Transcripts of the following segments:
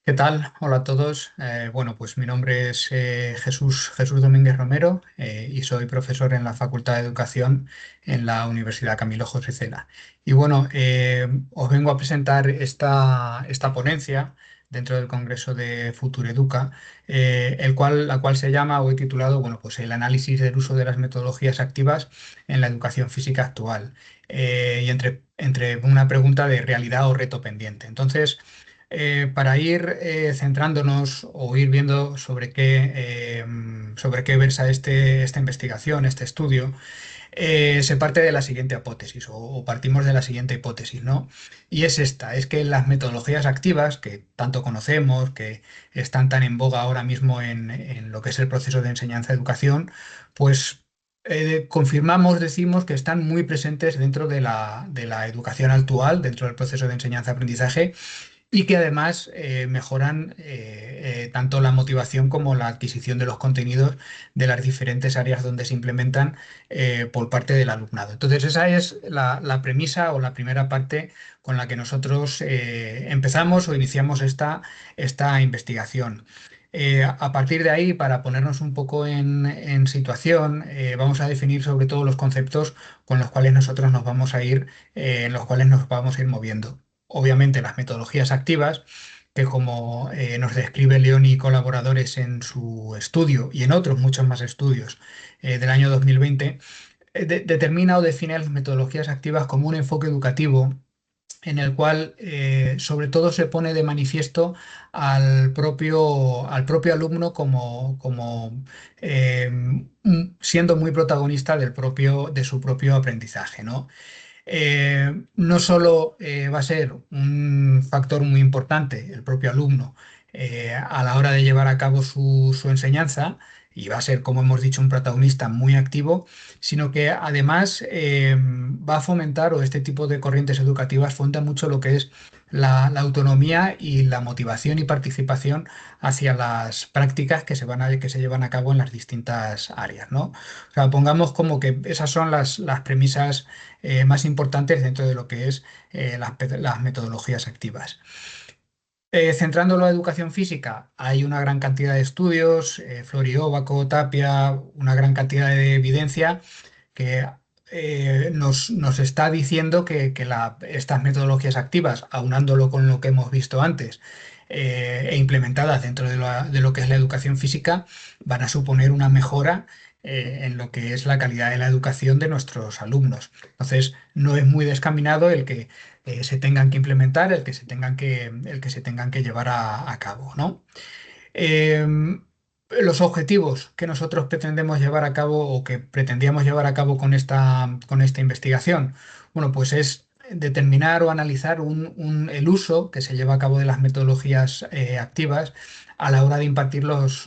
¿Qué tal? Hola a todos. Bueno, pues mi nombre es Jesús Domínguez Romero y soy profesor en la Facultad de Educación en la Universidad Camilo José Cela. Y bueno, os vengo a presentar esta ponencia dentro del Congreso de Futureduca, la cual se llama o he titulado, bueno, pues el análisis del uso de las metodologías activas en la educación física actual. Y entre una pregunta de realidad o reto pendiente. Entonces, para ir centrándonos o ir viendo sobre qué versa esta investigación, este estudio, se parte de la siguiente hipótesis o partimos de la siguiente hipótesis, ¿no? Y es esta, es que las metodologías activas que tanto conocemos, que están tan en boga ahora mismo en lo que es el proceso de enseñanza-educación, pues confirmamos, decimos que están muy presentes dentro de la educación actual, dentro del proceso de enseñanza-aprendizaje y que además mejoran tanto la motivación como la adquisición de los contenidos de las diferentes áreas donde se implementan por parte del alumnado. Entonces, esa es la premisa o la primera parte con la que nosotros empezamos o iniciamos esta investigación. A partir de ahí, para ponernos un poco en situación, vamos a definir sobre todo los conceptos con los cuales nosotros nos vamos a ir, en los cuales nos vamos a ir moviendo. Obviamente las metodologías activas, que como nos describe León y colaboradores en su estudio y en otros muchos más estudios del año 2020, determina o define las metodologías activas como un enfoque educativo en el cual sobre todo se pone de manifiesto al propio alumno como siendo muy protagonista de su propio aprendizaje, ¿no? No solo va a ser un factor muy importante el propio alumno a la hora de llevar a cabo su enseñanza, y va a ser, como hemos dicho, un protagonista muy activo, sino que además va a fomentar, o este tipo de corrientes educativas fomentan mucho lo que es la autonomía y la motivación y participación hacia las prácticas que se llevan a cabo en las distintas áreas, ¿no? O sea, pongamos como que esas son las premisas más importantes dentro de lo que es las metodologías activas. Centrándolo a educación física, hay una gran cantidad de estudios, Florióbaco, Tapia, una gran cantidad de evidencia que nos está diciendo que estas metodologías activas, aunándolo con lo que hemos visto antes e implementadas dentro de lo que es la educación física, van a suponer una mejora en lo que es la calidad de la educación de nuestros alumnos. Entonces, no es muy descaminado el que se tengan que implementar, el que se tengan que llevar a cabo, ¿no? Los objetivos que nosotros pretendemos llevar a cabo o que pretendíamos llevar a cabo con esta investigación, bueno, pues es determinar o analizar el uso que se lleva a cabo de las metodologías activas a la hora de impartir los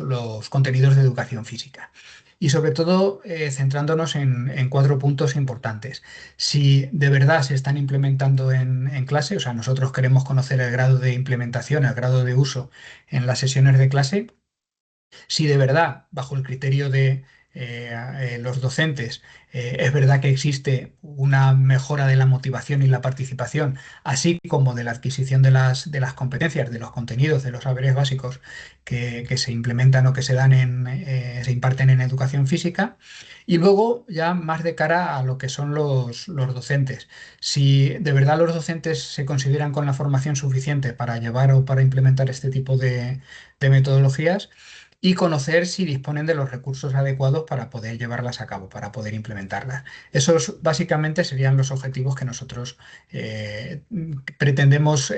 contenidos de educación física. Y sobre todo centrándonos en cuatro puntos importantes. Si de verdad se están implementando en clase, o sea, nosotros queremos conocer el grado de implementación, el grado de uso en las sesiones de clase, si de verdad, bajo el criterio de los docentes, es verdad que existe una mejora de la motivación y la participación, así como de la adquisición de las competencias, de los contenidos, de los saberes básicos que se implementan o que se imparten en educación física. Y luego, ya más de cara a lo que son los docentes. Si de verdad los docentes se consideran con la formación suficiente para llevar o para implementar este tipo de metodologías, y conocer si disponen de los recursos adecuados para poder llevarlas a cabo, para poder implementarlas. Esos básicamente serían los objetivos que nosotros pretendemos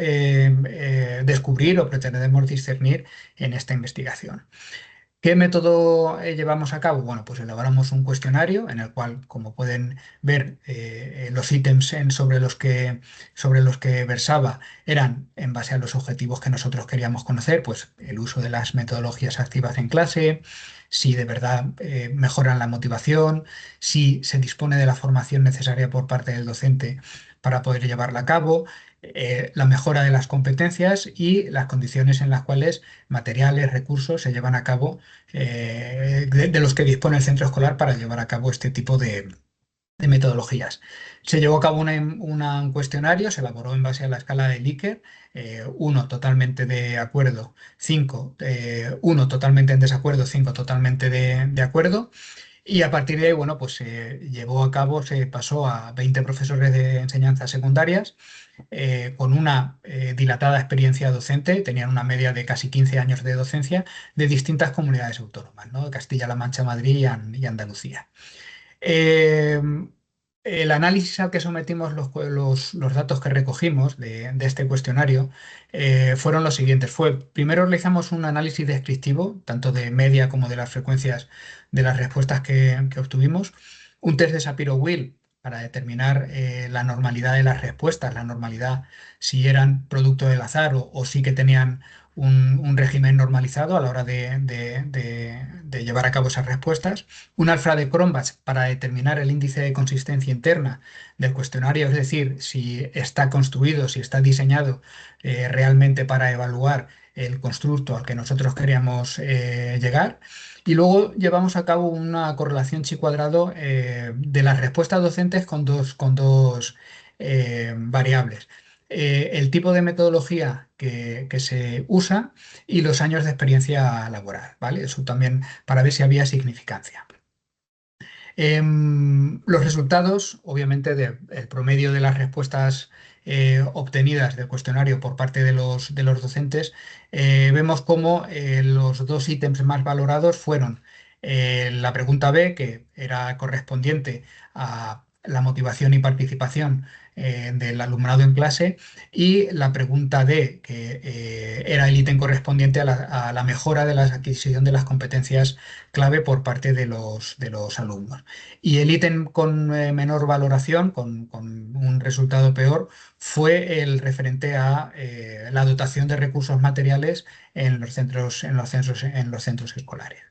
descubrir o pretendemos discernir en esta investigación. ¿Qué método llevamos a cabo? Bueno, pues elaboramos un cuestionario en el cual, como pueden ver, los ítems sobre los que versaba eran en base a los objetivos que nosotros queríamos conocer, pues el uso de las metodologías activas en clase, si de verdad mejoran la motivación, si se dispone de la formación necesaria por parte del docente para poder llevarla a cabo, la mejora de las competencias y las condiciones en las cuales materiales, recursos se llevan a cabo de los que dispone el centro escolar para llevar a cabo este tipo de metodologías. Se llevó a cabo un cuestionario, se elaboró en base a la escala de Likert, 1 totalmente de acuerdo, 5, 1 totalmente en desacuerdo, 5 totalmente de acuerdo. Y a partir de ahí, bueno, pues se llevó a cabo, se pasó a 20 profesores de enseñanzas secundarias con una dilatada experiencia docente, tenían una media de casi 15 años de docencia de distintas comunidades autónomas, ¿no? Castilla-La Mancha, Madrid y Andalucía. Eh, el análisis al que sometimos los datos que recogimos de este cuestionario fueron los siguientes. Primero realizamos un análisis descriptivo, tanto de media como de las frecuencias de las respuestas que obtuvimos, un test de Shapiro-Wilk para determinar la normalidad de las respuestas, la normalidad si eran producto del azar o sí que tenían un régimen normalizado a la hora de llevar a cabo esas respuestas, un alfa de Cronbach para determinar el índice de consistencia interna del cuestionario, es decir, si está construido, si está diseñado realmente para evaluar el constructo al que nosotros queríamos llegar. Y luego llevamos a cabo una correlación chi cuadrado de las respuestas docentes con dos variables. El tipo de metodología que se usa y los años de experiencia laboral, ¿vale? Eso también para ver si había significancia. Los resultados, obviamente, del promedio de las respuestas obtenidas del cuestionario por parte de los docentes, vemos cómo los dos ítems más valorados fueron la pregunta B, que era correspondiente a la motivación y participación del alumnado en clase, y la pregunta D, que era el ítem correspondiente a la mejora de la adquisición de las competencias clave por parte de los alumnos. Y el ítem con menor valoración, con un resultado peor, fue el referente a la dotación de recursos materiales en los centros escolares.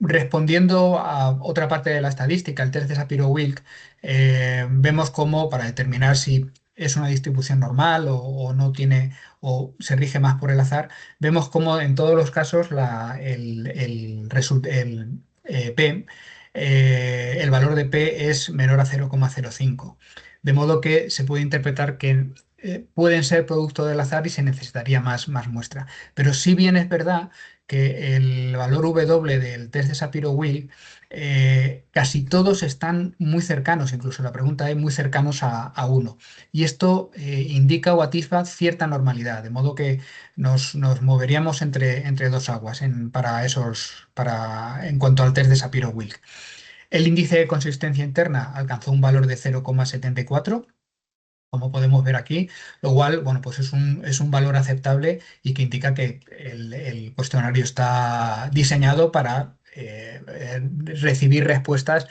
Respondiendo a otra parte de la estadística, el test de Shapiro-Wilk, vemos cómo para determinar si es una distribución normal o no tiene o se rige más por el azar, vemos cómo en todos los casos P, el valor de P es menor a 0,05. De modo que se puede interpretar que pueden ser producto del azar y se necesitaría más muestra. Pero si bien es verdad que el valor W del test de Shapiro-Wilk, casi todos están muy cercanos, incluso la pregunta es muy cercanos a 1. Y esto indica o atisba cierta normalidad, de modo que nos moveríamos entre dos aguas en cuanto al test de Shapiro-Wilk. El índice de consistencia interna alcanzó un valor de 0,74, como podemos ver aquí, lo cual, bueno, pues es un valor aceptable y que indica que el cuestionario está diseñado para recibir respuestas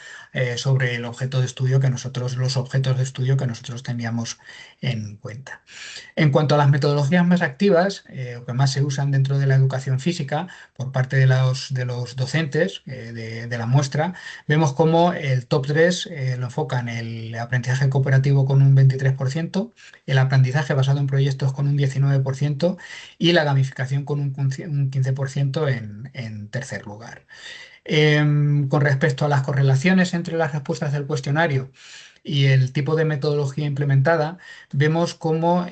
sobre el objeto de estudio los objetos de estudio que nosotros teníamos en cuenta. En cuanto a las metodologías más activas, o que más se usan dentro de la educación física por parte de los docentes de la muestra, vemos cómo el top 3 lo enfocan el aprendizaje cooperativo con un 23%, el aprendizaje basado en proyectos con un 19% y la gamificación con un 15% en tercer lugar. Con respecto a las correlaciones entre las respuestas del cuestionario y el tipo de metodología implementada, vemos cómo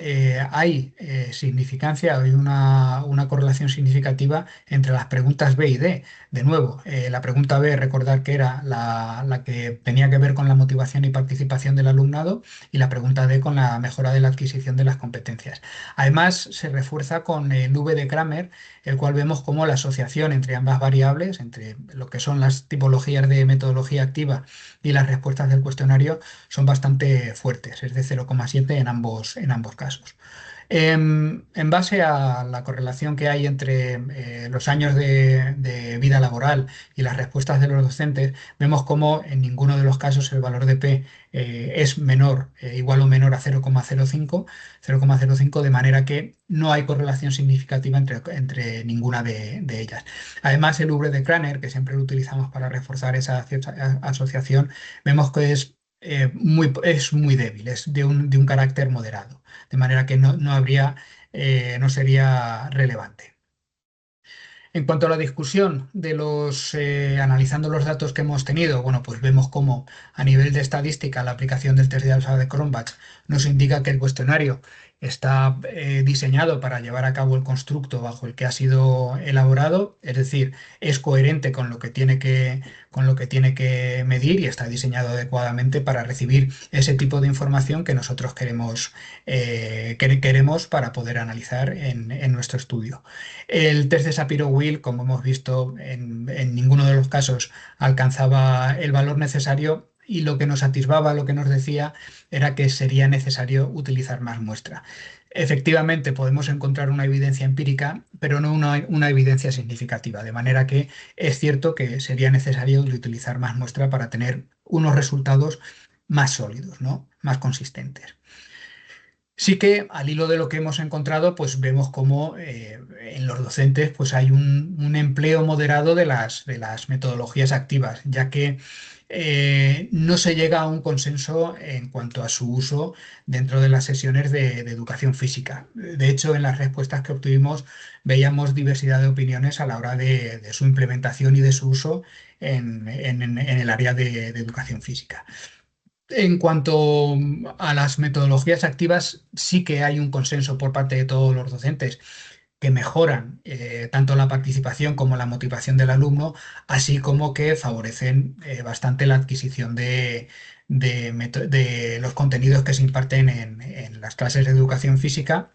hay significancia, hay una correlación significativa entre las preguntas B y D. De nuevo, la pregunta B, recordar que era la que tenía que ver con la motivación y participación del alumnado, y la pregunta D con la mejora de la adquisición de las competencias. Además, se refuerza con el V de Kramer, el cual vemos como la asociación entre ambas variables, entre lo que son las tipologías de metodología activa y las respuestas del cuestionario, son bastante fuertes, es de 0,7 en ambos casos. En base a la correlación que hay entre los años de vida laboral y las respuestas de los docentes, vemos cómo en ninguno de los casos el valor de P es menor, igual o menor a 0,05, de manera que no hay correlación significativa entre ninguna de ellas. Además, el V de Kramer, que siempre lo utilizamos para reforzar esa asociación, vemos que es muy débil, es de un carácter moderado, de manera que no sería relevante. En cuanto a la discusión de analizando los datos que hemos tenido, bueno, pues vemos cómo a nivel de estadística la aplicación del test de alfa de Cronbach nos indica que el cuestionario está diseñado para llevar a cabo el constructo bajo el que ha sido elaborado, es decir, es coherente con lo que tiene que medir y está diseñado adecuadamente para recibir ese tipo de información que nosotros queremos para poder analizar en nuestro estudio. El test de Shapiro-Wilk, como hemos visto, en ninguno de los casos alcanzaba el valor necesario y lo que nos atisbaba, lo que nos decía, era que sería necesario utilizar más muestra. Efectivamente, podemos encontrar una evidencia empírica, pero no una evidencia significativa, de manera que es cierto que sería necesario utilizar más muestra para tener unos resultados más sólidos, ¿no? Más consistentes. Sí que al hilo de lo que hemos encontrado, pues vemos cómo en los docentes pues hay un empleo moderado de las metodologías activas, ya que no se llega a un consenso en cuanto a su uso dentro de las sesiones de educación física. De hecho, en las respuestas que obtuvimos veíamos diversidad de opiniones a la hora de su implementación y de su uso en el área de educación física. En cuanto a las metodologías activas, sí que hay un consenso por parte de todos los docentes que mejoran tanto la participación como la motivación del alumno, así como que favorecen bastante la adquisición de los contenidos que se imparten en las clases de educación física,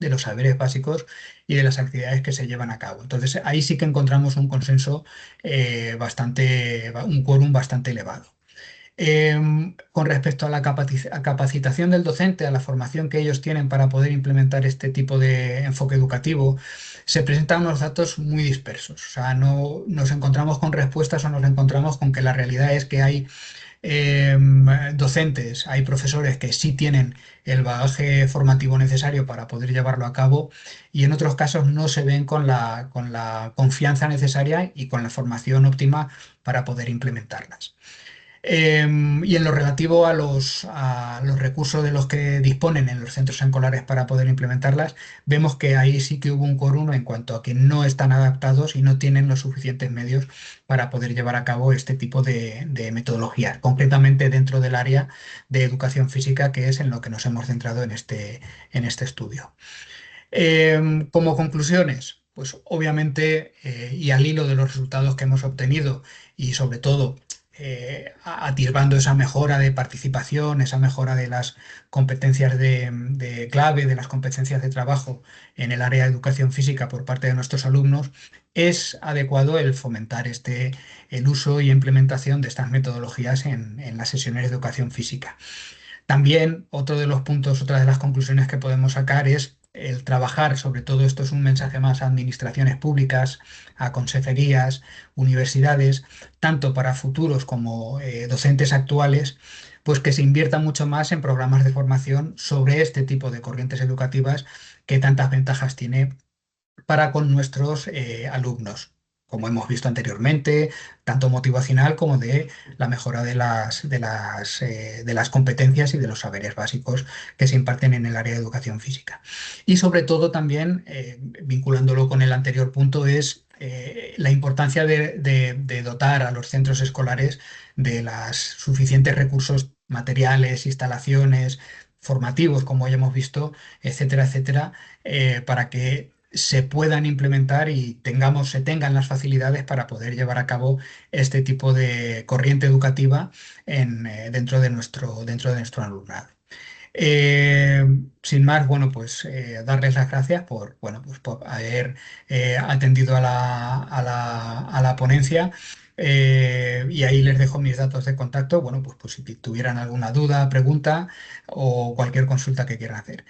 de los saberes básicos y de las actividades que se llevan a cabo. Entonces, ahí sí que encontramos un consenso un quórum bastante elevado. Con respecto a la a capacitación del docente, a la formación que ellos tienen para poder implementar este tipo de enfoque educativo, se presentan unos datos muy dispersos. O sea, no nos encontramos con respuestas o nos encontramos con que la realidad es que hay docentes, hay profesores que sí tienen el bagaje formativo necesario para poder llevarlo a cabo y en otros casos no se ven con la confianza necesaria y con la formación óptima para poder implementarlas. Y en lo relativo a los recursos de los que disponen en los centros escolares para poder implementarlas, vemos que ahí sí que hubo un quórum en cuanto a que no están adaptados y no tienen los suficientes medios para poder llevar a cabo este tipo de metodologías, concretamente dentro del área de educación física, que es en lo que nos hemos centrado en este estudio. Como conclusiones, pues obviamente, y al hilo de los resultados que hemos obtenido y sobre todo atisbando esa mejora de participación, esa mejora de las competencias de clave, de las competencias de trabajo en el área de educación física por parte de nuestros alumnos, es adecuado el fomentar el uso y implementación de estas metodologías en las sesiones de educación física. También otro de los puntos, otra de las conclusiones que podemos sacar es el trabajar, sobre todo esto es un mensaje más a administraciones públicas, a consejerías, universidades, tanto para futuros como docentes actuales, pues que se invierta mucho más en programas de formación sobre este tipo de corrientes educativas que tantas ventajas tiene para con nuestros alumnos, como hemos visto anteriormente, tanto motivacional como de la mejora de las competencias y de los saberes básicos que se imparten en el área de educación física. Y sobre todo también, vinculándolo con el anterior punto, es la importancia de dotar a los centros escolares de los suficientes recursos materiales, instalaciones, formativos, como ya hemos visto, etcétera, etcétera, para que se puedan implementar y se tengan las facilidades para poder llevar a cabo este tipo de corriente educativa dentro de nuestro alumnado. Eh, Sin más, bueno, pues darles las gracias por haber atendido a la ponencia. Y ahí les dejo mis datos de contacto, bueno, pues si tuvieran alguna duda, pregunta o cualquier consulta que quieran hacer.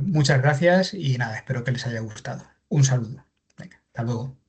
Muchas gracias y nada, espero que les haya gustado. Un saludo. Venga, hasta luego.